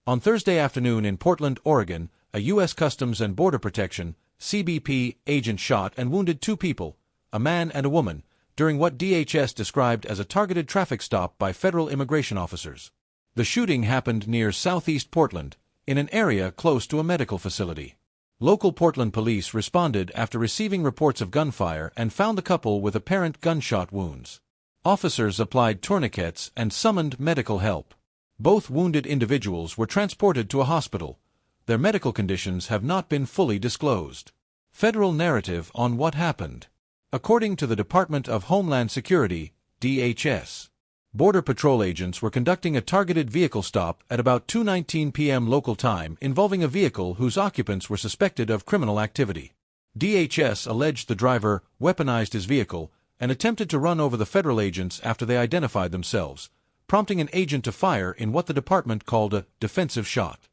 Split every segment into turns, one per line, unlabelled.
On Thursday afternoon in Portland, Oregon, a U.S. Customs and Border Protection (CBP) agent shot and wounded two people, a man and a woman, during what DHS described as a targeted traffic stop by federal immigration officers. The shooting happened near southeast Portland, in an area close to a medical facility. Local Portland police responded after receiving reports of gunfire and found the couple with apparent gunshot wounds. Officers applied tourniquets and summoned medical help. Both wounded individuals were transported to a hospital. Their medical conditions have not been fully disclosed. Federal narrative on what happened. According to the Department of Homeland Security, DHS, Border Patrol agents were conducting a targeted vehicle stop at about 2:19 p.m. local time involving a vehicle whose occupants were suspected of criminal activity. DHS alleged the driver weaponized his vehicle and attempted to run over the federal agents after they identified themselves, prompting an agent to fire in what the department called a defensive shot.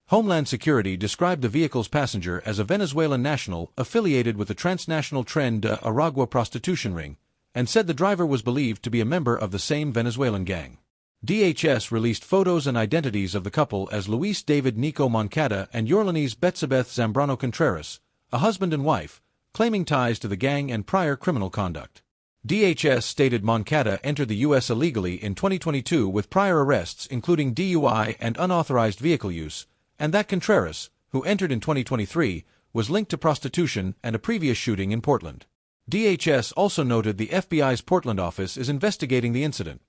Homeland Security described the vehicle's passenger as a Venezuelan national affiliated with the transnational Tren de Aragua prostitution ring, and said the driver was believed to be a member of the same Venezuelan gang. DHS released photos and identities of the couple as Luis David Nico Moncada and Yorlanis Betsabeth Zambrano Contreras, a husband and wife, claiming ties to the gang and prior criminal conduct. DHS stated Moncada entered the U.S. illegally in 2022 with prior arrests including DUI and unauthorized vehicle use, and that Contreras, who entered in 2023, was linked to prostitution and a previous shooting in Portland. DHS also noted the FBI's Portland office is investigating the incident.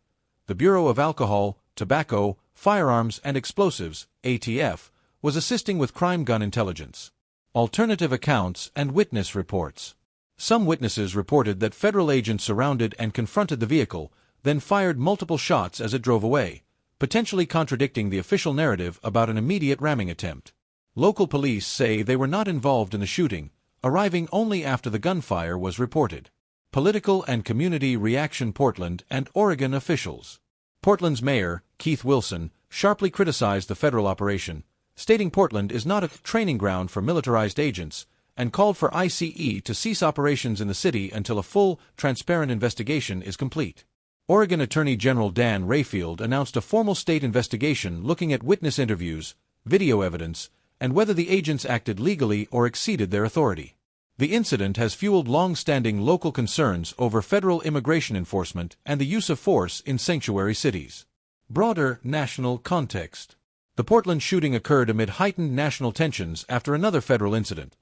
The Bureau of Alcohol, Tobacco, Firearms and Explosives, ATF, was assisting with crime gun intelligence. Alternative accounts and witness reports. Some witnesses reported that federal agents surrounded and confronted the vehicle, then fired multiple shots as it drove away, potentially contradicting the official narrative about an immediate ramming attempt. Local police say they were not involved in the shooting, arriving only after the gunfire was reported. Political and community reaction. Portland and Oregon officials. Portland's mayor, Keith Wilson, sharply criticized the federal operation, stating Portland is not a training ground for militarized agents, and called for ICE to cease operations in the city until a full, transparent investigation is complete. Oregon Attorney General Dan Rayfield announced a formal state investigation looking at witness interviews, video evidence, and whether the agents acted legally or exceeded their authority. The incident has fueled long-standing local concerns over federal immigration enforcement and the use of force in sanctuary cities. Broader national context. The Portland shooting occurred amid heightened national tensions after another federal incident.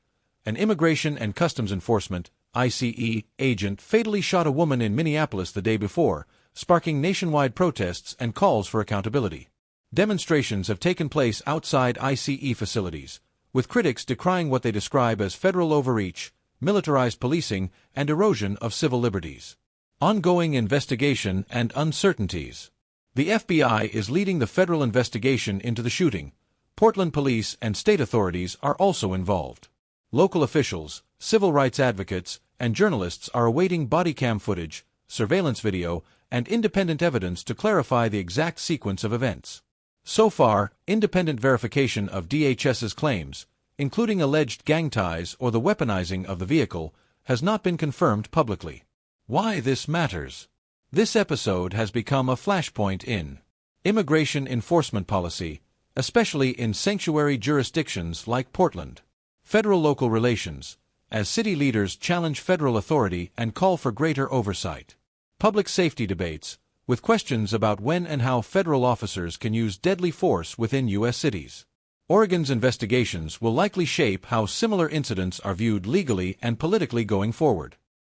An Immigration and Customs Enforcement (ICE) agent fatally shot a woman in Minneapolis the day before, sparking nationwide protests and calls for accountability. Demonstrations have taken place outside ICE facilities, with critics decrying what they describe as federal overreach, militarized policing, and erosion of civil liberties. Ongoing investigation and uncertainties. The FBI is leading the federal investigation into the shooting. Portland police and state authorities are also involved. Local officials, civil rights advocates, and journalists are awaiting body cam footage, surveillance video, and independent evidence to clarify the exact sequence of events. So far, independent verification of DHS's claims, including alleged gang ties or the weaponizing of the vehicle, has not been confirmed publicly. Why this matters? This episode has become a flashpoint in immigration enforcement policy, especially in sanctuary jurisdictions like Portland. Federal-local relations, as city leaders challenge federal authority and call for greater oversight. Public safety debates, with questions about when and how federal officers can use deadly force within U.S. cities. Oregon's investigations will likely shape how similar incidents are viewed legally and politically going forward.